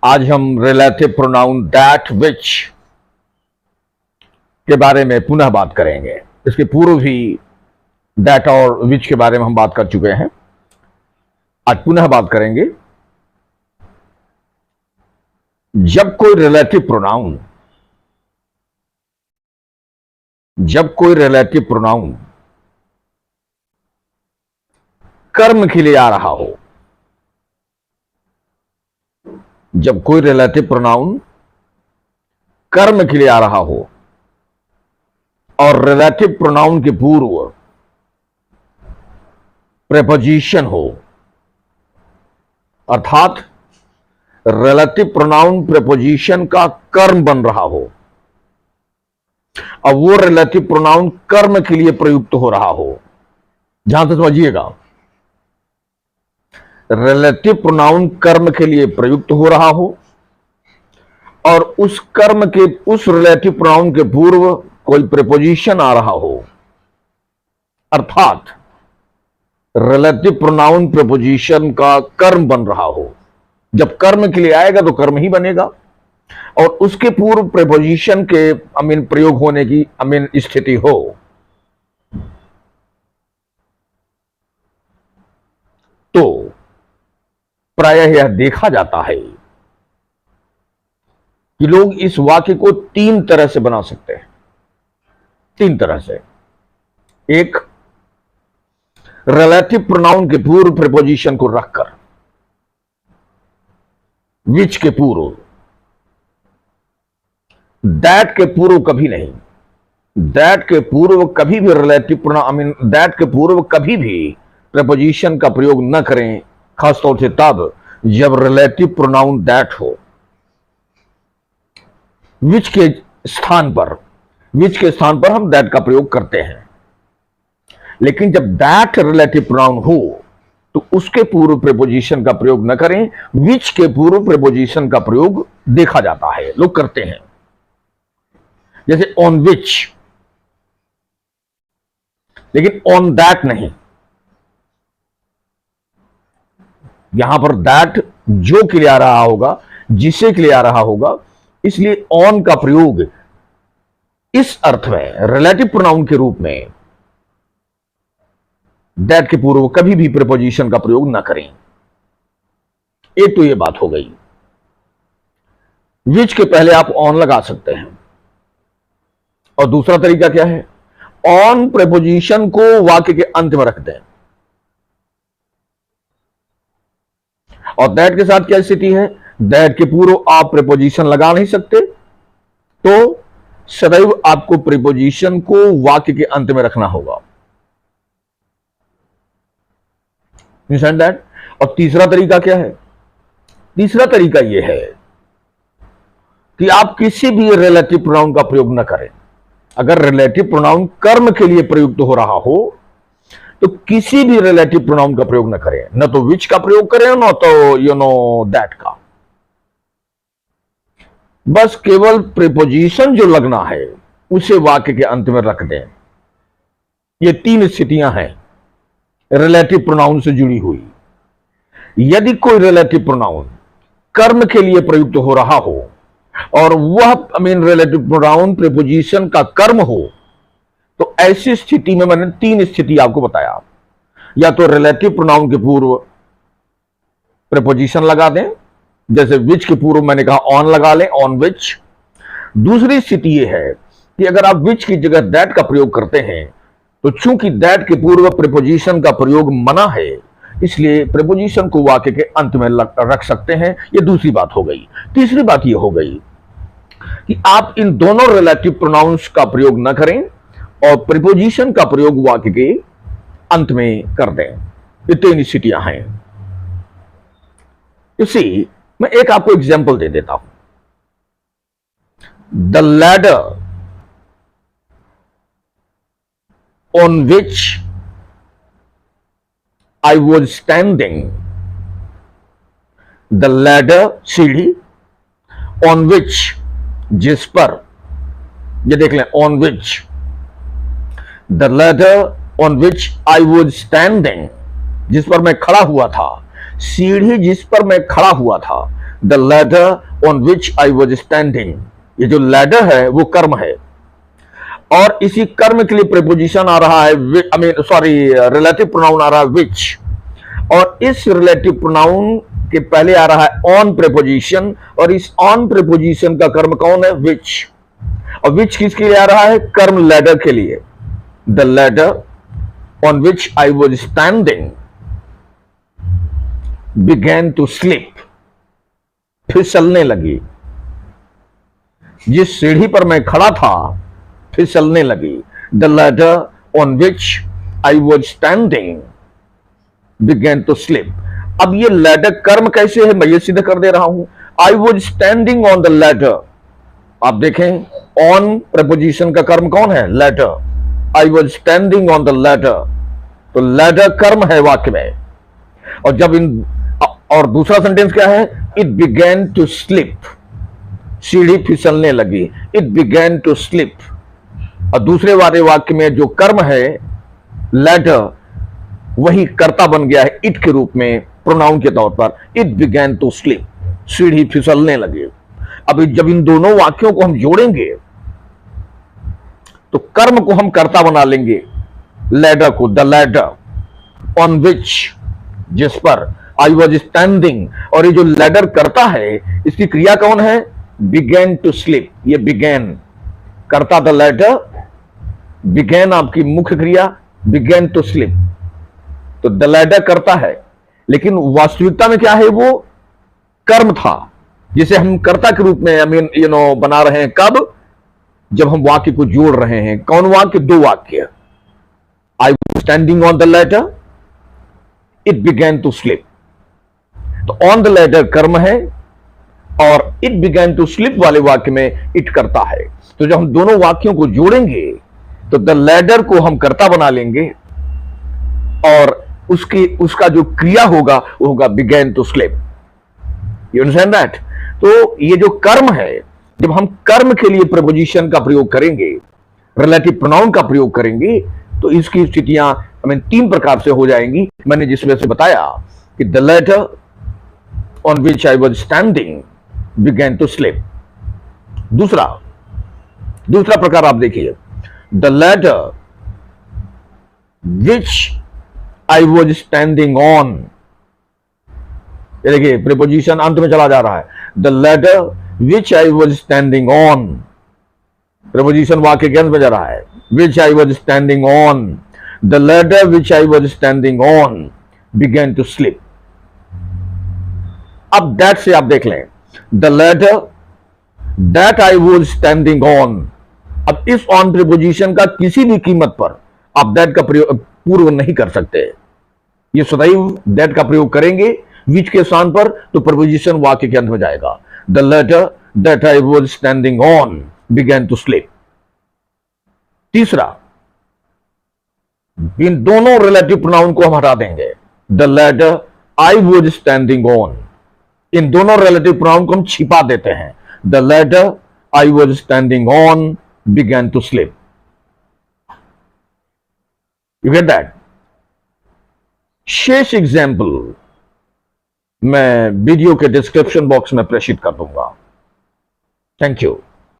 आज हम relative pronoun that which के बारे में पुनः बात करेंगे। इसके पूर्व भी दैट और विच के बारे में हम बात कर चुके हैं। आज पुनः बात करेंगे। जब कोई रिलेटिव प्रोनाउन कर्म के लिए आ रहा हो, जब कोई रिलेटिव प्रोनाउन कर्म के लिए आ रहा हो और रिलेटिव प्रोनाउन के पूर्व प्रेपोजिशन हो, अर्थात रिलेटिव प्रोनाउन प्रेपोजिशन का कर्म बन रहा हो, अब वो रिलेटिव प्रोनाउन कर्म के लिए प्रयुक्त हो रहा हो। ध्यान से समझिएगा, रिलेटिव प्रोनाउन कर्म के लिए प्रयुक्त हो रहा हो और उस कर्म के उस रिलेटिव प्रोनाउन के पूर्व कोई प्रेपोजिशन आ रहा हो, अर्थात रिलेटिव प्रोनाउन प्रेपोजिशन का कर्म बन रहा हो। जब कर्म के लिए आएगा तो कर्म ही बनेगा और उसके पूर्व प्रेपोजिशन के प्रयोग होने की स्थिति हो तो प्रायः यह देखा जाता है कि लोग इस वाक्य को तीन तरह से बना सकते हैं। तीन तरह से। एक, रिलेटिव प्रोनाउन के पूर्व प्रेपोजिशन को रखकर, विच के पूर्व, दैट के पूर्व कभी नहीं। दैट के पूर्व कभी भी रिलेटिव प्रोनाउन दैट के पूर्व कभी भी प्रेपोजिशन का प्रयोग न करें, खासतौर से तब जब रिलेटिव प्रोनाउन दैट हो। विच के स्थान पर हम दैट का प्रयोग करते हैं, लेकिन जब दैट रिलेटिव प्रोनाउन हो तो उसके पूर्व प्रेपोजिशन का प्रयोग न करें। विच के पूर्व प्रेपोजिशन का प्रयोग देखा जाता है, लोग करते हैं। जैसे ऑन विच, लेकिन ऑन दैट नहीं। यहां पर दैट जो के लिए आ रहा होगा, जिसे के लिए आ रहा होगा, इसलिए ऑन का प्रयोग इस अर्थ में रिलेटिव प्रोनाउन के रूप में दैट के पूर्व कभी भी प्रेपोजिशन का प्रयोग ना करें। एक तो यह बात हो गई। विच के पहले आप ऑन लगा सकते हैं और दूसरा तरीका क्या है, ऑन प्रेपोजिशन को वाक्य के अंत में रख दें। और दैट के साथ क्या स्थिति है, दैट के पूर्व आप प्रेपोजिशन लगा नहीं सकते, तो सदैव आपको प्रेपोजिशन को वाक्य के अंत में रखना होगा। दैट। और तीसरा तरीका क्या है, तीसरा तरीका यह है कि आप किसी भी रिलेटिव प्रोनाउन का प्रयोग न करें। अगर रिलेटिव प्रोनाउन कर्म के लिए प्रयुक्त हो रहा हो तो किसी भी रिलेटिव प्रोनाउन का प्रयोग न करें, न तो विच का प्रयोग करें, न तो दैट का। बस केवल प्रेपोजिशन जो लगना है उसे वाक्य के अंत में रख दें। ये तीन स्थितियां हैं रिलेटिव प्रोनाउन से जुड़ी हुई। यदि कोई रिलेटिव प्रोनाउन कर्म के लिए प्रयुक्त हो रहा हो और वह रिलेटिव प्रोनाउन प्रेपोजिशन का कर्म हो, तो ऐसी स्थिति में मैंने तीन स्थिति आपको बताया। या तो रिलेटिव प्रोनाउन के पूर्व प्रेपोजिशन लगा दें, जैसे विच के पूर्व मैंने कहा ऑन लगा लें, ऑन विच। दूसरी स्थिति यह है कि अगर आप विच की जगह दैट का प्रयोग करते हैं तो चूंकि दैट के पूर्व प्रेपोजिशन का प्रयोग मना है, इसलिए प्रेपोजिशन को वाक्य के अंत में रख सकते हैं। यह दूसरी बात हो गई। तीसरी बात यह हो गई कि आप इन दोनों रिलेटिव प्रोनाउंस का प्रयोग न करें और प्रेपोजिशन का प्रयोग वाक्य के अंत में कर दें। ये तीन स्थितियां हैं। इसी मैं एक आपको एग्जाम्पल दे देता हूं। The ladder on which I was standing, the ladder सीढ़ी, on which जिस पर, ये देख लें, on which, the ladder on which I was standing, जिस पर मैं खड़ा हुआ था, सीढ़ी जिस पर मैं खड़ा हुआ था, the ladder on which I was standing. ये जो लैडर है वो कर्म है, और इसी कर्म के लिए प्रीपोजिशन आ रहा है, रिलेटिव प्रोनाउन आ रहा है विच, और इस रिलेटिव प्रोनाउन के पहले आ रहा है ऑन प्रीपोजिशन, और इस ऑन प्रीपोजिशन का कर्म कौन है? विच। और विच किसके लिए आ रहा है? कर्म लैडर के लिए। The ladder on which I was standing began to slip, फिसलने लगी। जिस सीढ़ी पर मैं खड़ा था फिसलने लगी। The ladder on which I was standing began to slip. अब ये लैडर कर्म कैसे है, मैं ये सीधे कर दे रहा हूं। आई was standing on the ladder, आप देखें ऑन प्रपोजिशन का कर्म कौन है? Ladder. I was standing on the ladder, तो लैडर कर्म है वाक्य में। और दूसरा सेंटेंस क्या है? इट बिगैन टू स्लिप, सीढ़ी फिसलने लगी। It began to slip. और दूसरे वाले वाक्य में जो कर्म है लैडर, वही कर्ता बन गया है इट के रूप में, प्रोनाउन के तौर पर। इट बिगैन टू स्लिप, सीढ़ी फिसलने लगी। अब जब इन दोनों वाक्यों को हम जोड़ेंगे तो कर्म को हम कर्ता बना लेंगे, लैडर को। द लैडर ऑन विच, जिस पर आई वॉज स्टैंडिंग, और ये जो लैडर करता है इसकी क्रिया कौन है? Began to slip. ये बिगैन करता द लैडर, बिगैन आपकी मुख्य क्रिया, बिगैन टू स्लिप। तो द लैडर करता है, लेकिन वास्तविकता में क्या है? वो कर्म था जिसे हम कर्ता के रूप में बना रहे हैं। कब? जब हम वाक्य को जोड़ रहे हैं। कौन वाक्य? दो वाक्य। I was standing on the ladder, it began to slip. तो ऑन द लैडर कर्म है, और इट बिगैन टू स्लिप वाले वाक्य में इट करता है। तो जब हम दोनों वाक्यों को जोड़ेंगे तो द लैडर को हम कर्ता बना लेंगे, और उसका जो क्रिया होगा वो होगा began to slip. You understand that? तो ये जो कर्म है, जब हम कर्म के लिए प्रपोजिशन का प्रयोग करेंगे, रिलेटिव प्रोनाउन का प्रयोग करेंगे, तो इसकी स्थितियां तीन प्रकार से हो जाएंगी। मैंने जिस वजह से बताया कि the ladder on which I was standing began to slip. दूसरा प्रकार आप देखिए, the ladder which I was standing on. ये देखिए प्रीपोजिशन अंत में चला जा रहा है। The ladder which I was standing on, preposition वाक्य के अंत में जा रहा है। Which I was standing on, the ladder which I was standing on began to slip. अब दैट से आप देख लें, the ladder that I was standing on. अब इस ऑन प्रीपोजिशन का किसी भी कीमत पर आप दैट का पूर्व नहीं कर सकते। ये सदैव दैट का प्रयोग करेंगे विच के स्थान पर, तो प्रपोजिशन वाक्य के अंत में जाएगा। The ladder that I was standing on began to slip. तीसरा, इन दोनों रिलेटिव प्रोनाउन को हम हटा देंगे। The ladder I was standing on, इन दोनों रिलेटिव प्रोनाउन को हम छिपा देते हैं। The ladder I was standing on began to slip. You get that? शेष एग्जाम्पल मैं वीडियो के डिस्क्रिप्शन बॉक्स में प्रेषित कर दूंगा। Thank you.